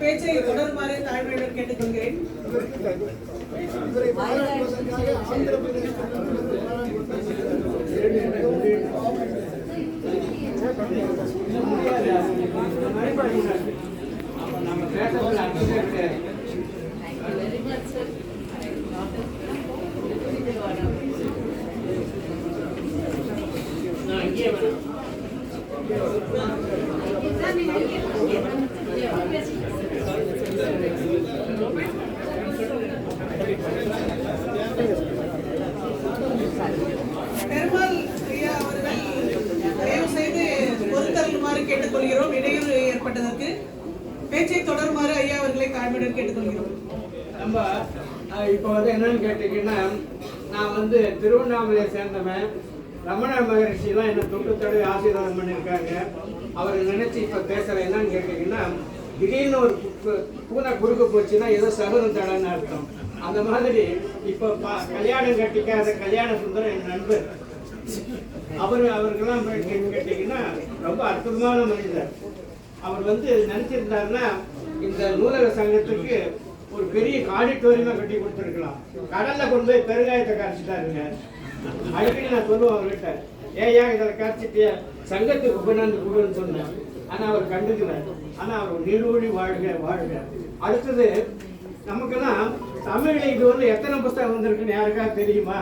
பேச்சை தொடருமாறு தாழ்மையுடன் கேட்டுக்கொள்கிறேன். கேட்டுக்கொள்கிறோம். இடையூறு ஏற்பட்டதற்கு பேச்சை தொடருமாறு ஐயா அவர்களை தாழ்மையுடன் கேட்டுக்கொள்கிறோம். நம்ம இப்போ வந்து என்னன்னு கேட்டீங்கன்னா, நான் வந்து திருவண்ணாமலையை சேர்ந்தவன். ரமண மகரிஷி தான் என்னை தொட்டு தடவை ஆசீர்வாதம் பண்ணியிருக்காங்க. அவரை நினைச்சு இப்போ பேசுகிறேன். என்னன்னு கேட்டீங்கன்னா, திடீர்னு ஒரு பூனை குறுக்க போச்சுன்னா ஏதோ சகுனம் தடன்னு அர்த்தம். அந்த மாதிரி இப்போ கல்யாணம் கட்டிக்காத கல்யாண சுந்தரம் என் நண்பர். அவருக்கெல்லாம் கேட்டீங்கன்னா ரொம்ப அற்புதமான மனிதர். அவர் வந்து நினைச்சிருந்தாருன்னா இந்த நூலக சங்கத்துக்கு ஒரு பெரிய ஆடிட்டோரியமா கட்டி கொடுத்துருக்கலாம். கடல்ல கொண்டு போய் பெருங்காயத்தை கரைச்சிட்டாருங்க. அடிக்கடி நான் சொல்லுவேன் அவர்கிட்ட, ஏயா இதில் கரைச்சிட்டு சங்கத்துக்கு கொண்டாந்து கொடுன்னு சொன்னேன். ஆனா அவர் கண்டுக்கிறார். ஆனா அவர் நீடூழி வாழ்க வாழ்க. அடுத்தது நமக்கெல்லாம் தமிழ்ல இது வந்து எத்தனை புத்தகம் வந்திருக்குன்னு யாருக்காவது தெரியுமா?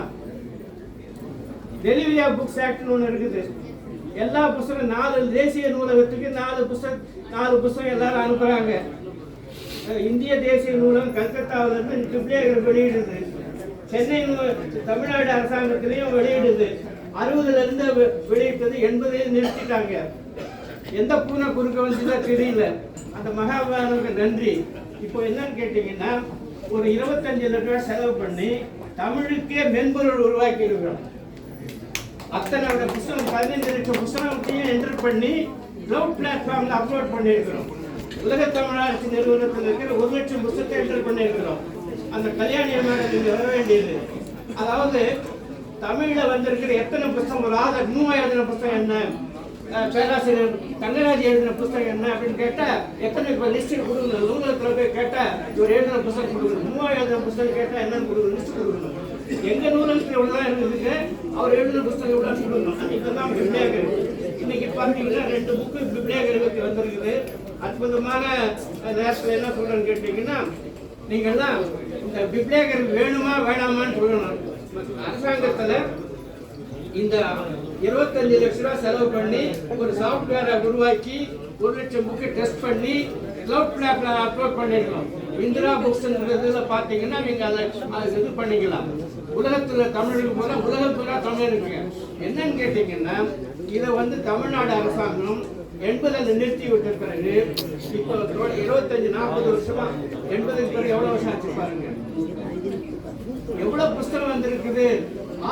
டெலிவரி ஆஃப் புக்ஸ் ஆக்ட்னு ஒன்று இருக்குது. எல்லா புத்தகம் 4 தேசிய நூலகத்துக்கு 4 புத்தகம் எல்லாரும் அனுப்புகிறாங்க. இந்திய தேசிய நூலகம் கல்கத்தாவிலிருந்து பிப்ளியோகிராஃபி வெளியிடுது. சென்னை தமிழ்நாடு அரசாங்கத்திலையும் வெளியிடுது. 60லேருந்து வெளியிட்டது 80 நிறுத்திட்டாங்க. எந்த பூனை குறுக்க வந்துதான் தெரியல. அந்த மகாபாரனுக்கு நன்றி. இப்போ என்னன்னு கேட்டீங்கன்னா, ஒரு 25 லட்சம் ரூபாய் செலவு பண்ணி தமிழுக்கே மென்பொருள் உருவாக்கி இருக்கிறோம். அத்தனை புத்தகம் 15 லட்சம் புத்தகத்தையும் என்டர் பண்ணி கிளவுட் பிளாட்ஃபார்ம்ல அப்லோட் பண்ணியிருக்கிறோம். உலக தமிழாட்சி நிறுவனத்தில் இருக்கிற 1 லட்சம் புத்தகத்தை என்டர் பண்ணியிருக்கிறோம். அந்த கல்யாணியமாக நீங்க வர வேண்டியது. அதாவது தமிழ்ல வந்திருக்கிற எத்தனை புத்தகம், ஒரு ஆதர் மூவா எழுதின புத்தகம் என்ன, பேராசிரியர் தங்கராஜ் எழுதின புத்தகம் என்ன அப்படின்னு கேட்டா எத்தனை இப்போ லிஸ்ட் கொடுக்கணும். நூலகத்தில் போய் கேட்டா இவர் எழுதின புத்தகம் கொடுக்கணும். மூவா எழுதின புத்தகம் கேட்டா என்னன்னு கொடுக்கணும், லிஸ்ட் கொடுக்கணும். எங்க நூலகத்தில் எவ்வளவு இருக்குதுக்கு அவர் எழுதின புத்தகம் எவ்வளவு கொடுக்கணும். இப்பதான் பிப்ளியோகிராஃபி இன்னைக்கு பார்த்தீங்கன்னா 2 புக்கு பிப்ளியோகிராஃபிக்கு வந்திருக்குது. அற்புதமான நேரத்தில் என்ன சொல்றேன்னு கேட்டீங்கன்னா, நீங்கள்லாம் இந்த பிப்ளியோகிராஃபி வேணுமா வேணாமான்னு சொல்லணும். அரசாங்கத்துல இந்த 25 லட்சம் ரூபாய் செலவு பண்ணி ஒரு சாஃப்ட்வேரை உருவாக்கி 1 லட்சம் புக்கு டெஸ்ட் பண்ணி கிளவுட் பிளாட்ல அப்லோட் பண்ணிருக்கோம். இந்திரா புக்ஸ்ன்றதுல பாத்தீங்கன்னா நீங்க அதை இது பண்ணிக்கலாம். உலகத்துல தமிழுக்கு போல உலகத்துல தமிழ் இருக்கு. என்னன்னு கேட்டீங்கன்னா, இதை வந்து தமிழ்நாடு அரசாங்கம் 80ல் நிறுத்தி விட்ட பிறகு இப்போ 25-40 வருஷமா 80க்கு பிறகு எவ்வளவு வருஷம் ஆச்சு பாருங்க. எவ்வளவு புத்தகம் வந்திருக்குது.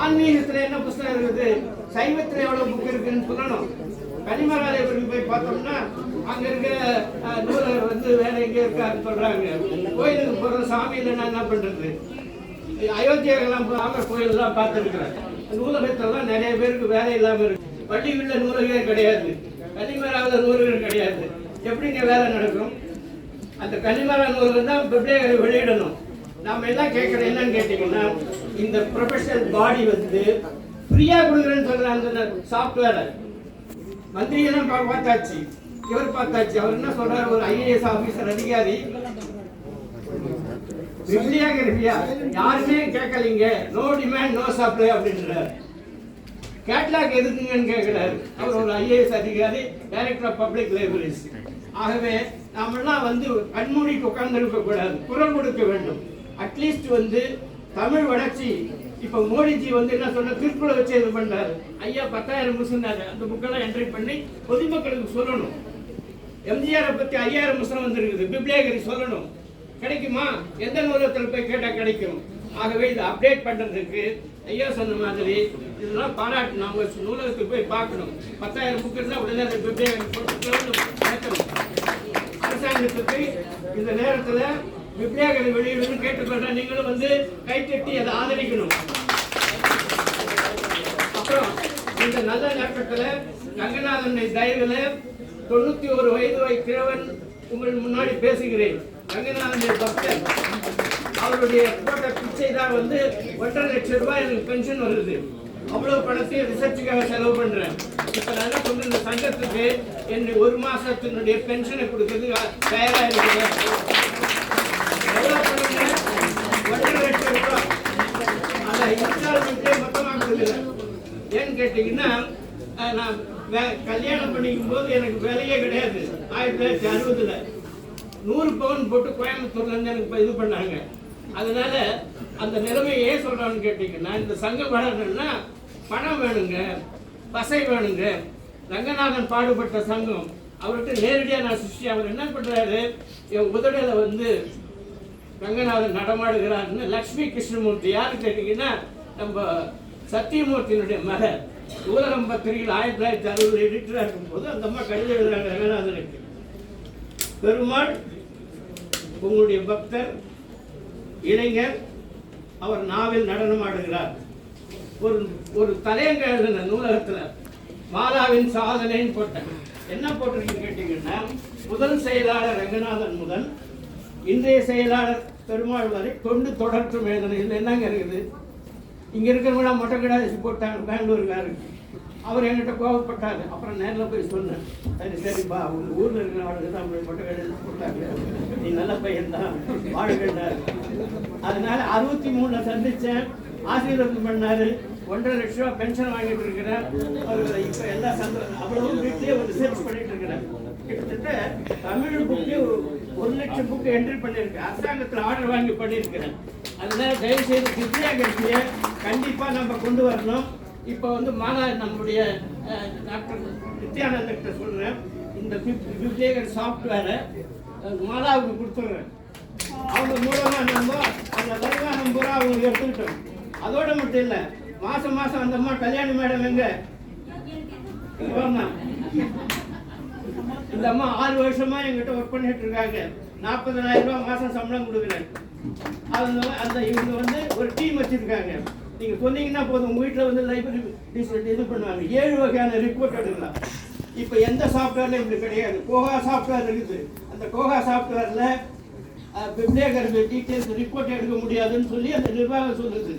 ஆன்மீகத்துல என்ன புத்தகம் இருக்குது, சைவத்துல எவ்வளவு புக் இருக்குன்னு சொல்லணும். கனிமராஜபுரம் போய் பார்த்தோம்னா அங்க இருக்க நூலகர் வந்து வேற எங்க இருக்காருன்னு சொல்றாங்க. கோயிலுக்கு போற சாமி இல்லைன்னா என்ன பண்றது? அயோத்தியெல்லாம் கோயில் எல்லாம் பார்த்துருக்கிறேன். நூலகத்தெல்லாம் நிறைய பேருக்கு வேலை இல்லாம இருக்கு. பள்ளிகளில் நூலகர் கிடையாது, கனிமராஜ நூலகர் கிடையாது. எப்படிங்க வேலை நடக்கும்? அந்த கனிமரா நூலகம் தான் பிப்ளியோகிராஃபி வெளியிடணும். நாம எல்லாம் கேட்கறது என்னன்னு கேட்டீங்கன்னா, இந்த ப்ரொஃபஷனல் பாடி வந்து ஃப்ரீயா கொடுக்குறேன்னு சொல்ற அந்த சாஃப்ட்வேரை மந்திரியெல்லாம் பார்த்தாச்சு, இவர் பார்த்தாச்சு. அவர் என்ன சொல்றாரு, ஒரு ஐஏஎஸ் ஆபீசர் அதிகாரி பிப்ளியோகிராஃபியா யாருமே கேட்கலீங்க, நோ டிமாண்ட் நோ சப்ளை அப்படின்றாரு. கேட்லாக் எதுக்குங்கன்னு கேட்கிறாரு. அவர் ஒரு ஐஏஎஸ் அதிகாரி, டைரக்டர் ஆஃப் பப்ளிக் லைப்ரரிஸ். ஆகவே நாமெல்லாம் வந்து கண்மூடிக்கு உட்கார்ந்து இருக்க கூடாது, குரல் கொடுக்க வேண்டும். அட்லீஸ்ட் வந்து தமிழ் வளர்ச்சி இப்போ மோடிஜி வந்து என்ன சொன்ன திருக்குறளை வச்சு இது பண்ணாரு. ஐயா 10,000 சொன்னாரு. அந்த புக்கெல்லாம் என்ட்ரி பண்ணி பொதுமக்களுக்கு சொல்லணும். எம்ஜிஆரை பற்றி 5,000 புத்தகம் வந்திருக்குது. பிப்ளியோகிராபி சொல்லணும். கிடைக்குமா? எந்த நூலகத்தில் போய் கேட்டால் கிடைக்கும். ஆகவே இதை அப்டேட் பண்ணுறதுக்கு ஐயா சொன்ன மாதிரி இதெல்லாம் பாராட்டணும். அவங்க நூலகத்துக்கு போய் பார்க்கணும். 10,000 புக்கு இருந்தால் உடனே அதை பிப்ளியோகிராபி நடக்கணும். அரசாங்கத்துக்கு இந்த நேரத்தில் பிப்ளியோகிராபி வெளியிடணும்னு கேட்டுக்கொள்கிறேன். நீங்களும் வந்து கைத்தட்டி அதை ஆதரிக்கணும். அப்புறம் இந்த நல்ல நேரத்தில் ரங்கநாதனுடைய தயவில் 91 வயது கிழவன் உங்கள் முன்னாடி பேசுகிறேன். ரங்கநாதனுடைய பக்தர். அவருடைய போட்ட பிச்சை தான் வந்து 1.5 லட்சம் ரூபாய் எனக்கு பென்ஷன் வருது. அவ்வளவு பணத்தையும் ரிசர்ச்சுக்காக செலவு பண்றேன். இப்ப நான் கொண்டு இந்த சங்கத்துக்கு என்ன 1 மாசத்தினுடைய பென்ஷனை கொடுக்கறது தயாரா இருக்கிறேன். எவ்வளவு பண்ணுங்க? 1.5 லட்சம் ரூபாய். அந்த இன்ஸ்டால்மெண்ட்டே மொத்தமாக கொடுக்குறேன். ஏன்னு கேட்டீங்கன்னா நான் கல்யாணம் பண்ணிக்கும் போது எனக்கு வேலையே கிடையாது. 1960 100 பவுன் போட்டு கோயம்புத்தூர்ல இருந்து எனக்கு இது பண்ணாங்க. அதனால அந்த நிலைமையை ஏன் சொல்றான்னு கேட்டீங்கன்னா, இந்த சங்கம் வளரணும்னா பணம் வேணுங்க, பசை வேணுங்க. ரங்கநாதன் பாடுபட்ட சங்கம். அவர்கிட்ட நேரடியாக நான் சிருஷ்டி. அவர் என்ன பண்றாரு, என் உதடையில வந்து ரங்கநாதன் நடமாடுகிறாருன்னு லக்ஷ்மி கிருஷ்ணமூர்த்தி யாரு கேட்டீங்கன்னா நம்ம சத்தியமூர்த்தியினுடைய மகன். ஊரகம் பத்திரிகையில் 1960 எடிட்டராக இருக்கும்போது அந்த அம்மா கடிதம் எழுதுறாங்க ரங்கநாதனுக்கு. பெருமாள் உங்களுடைய பக்தர் இளைஞர், அவர் நாவில் நடனம் ஆடுகிறார். ஒரு தலையங்க எழுதின நூலகத்தில் மாலாவின் சாதனைன்னு போட்டேன். என்ன போட்டிருக்கீங்க கேட்டீங்கன்னா, முதல் செயலாளர் ரங்கநாதன் முதல் இன்றைய செயலாளர் பெருமாள் வரை தொண்டு தொடர்ற்றும் எழுதின. இதில் என்னங்க இருக்குது? இங்கே இருக்கிறவங்களா மொட்டை கிடாசி போட்டாங்க பெங்களூருக்காரு. அவர் என்கிட்ட கோவப்பட்டாரு. அப்புறம் நேரில் போய் சொன்னேன், சரிப்பா உங்கள் ஊரில் இருக்கிற ஆளுங்க தான் அப்படி மொட்டை கிடாசி போட்டாங்க, நீ நல்ல பையன் தான் வாழ்கிறார். அதனால 63 சந்தித்தேன். ஆசீர்வாதம் பண்ணாரு. 1.5 லட்சம் ரூபா பென்ஷன் வாங்கிட்டு இருக்கிறேன். அவர் இப்போ எல்லா அவ்வளவு வீட்லேயே ஒரு ரிசர்ச் பண்ணிட்டு இருக்கிறேன். கிட்டத்தட்ட தமிழ் புக்கு 1 லட்சம் புக்கு என்ட்ரி பண்ணியிருக்கேன். அரசாங்கத்தில் ஆர்டர் வாங்கி பண்ணியிருக்கிறேன். அதனால தயவுசெய்து பிப்ளியோகிராபியை கண்டிப்பாக நம்ம கொண்டு வரணும். இப்போ வந்து நம்முடைய டாக்டர் நித்யானந்தகிட்ட சொல்கிறேன், இந்த பிப்ளியோகிராபி சாஃப்ட்வேரை மாலாவுக்கு கொடுத்துட்றேன். அவங்க மூலமாக நம்ம அந்த வருமானம் பூரா அவங்க எடுத்துக்கிட்டோம். அதோட மட்டும் இல்லை, மாதம் அந்த அம்மா கல்யாணி மேடம் எங்க இந்த அம்மா 6 வருஷமா எங்கிட்ட ஒர்க் பண்ணிட்டு இருக்காங்க. 40,000 ரூபாய் மாதம் சம்பளம் கொடுக்குறேன். அந்த இவங்க வந்து ஒரு டீம் வச்சிருக்காங்க. நீங்கள் சொன்னீங்கன்னா போதும், உங்கள் வீட்டில் வந்து லைப்ரரி இது பண்ணுவாங்க. 7 வகையான ரிப்போர்ட் எடுக்கலாம். இப்போ எந்த சாஃப்ட்வேர்ல இப்படி கிடையாது. கோகா சாஃப்ட்வேர் இருக்குது. அந்த கோகா சாஃப்ட்வேரில் பிப்ளியோகிராபி டீட்டெயில்ஸ் ரிப்போர்ட் எடுக்க முடியாதுன்னு சொல்லி அந்த நிர்வாகம் சொல்லுது.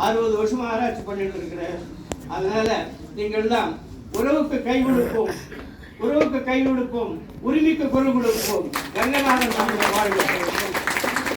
60 வருஷமா ஆராய்ச்சி பண்ணிட்டு இருக்கிறேன். அதனால நீங்கள் தான் உறவுக்கு கை கொடுப்போம், உரிமைக்கு குரல் கொடுப்போம். ரங்கநாதன் வாழ்வு.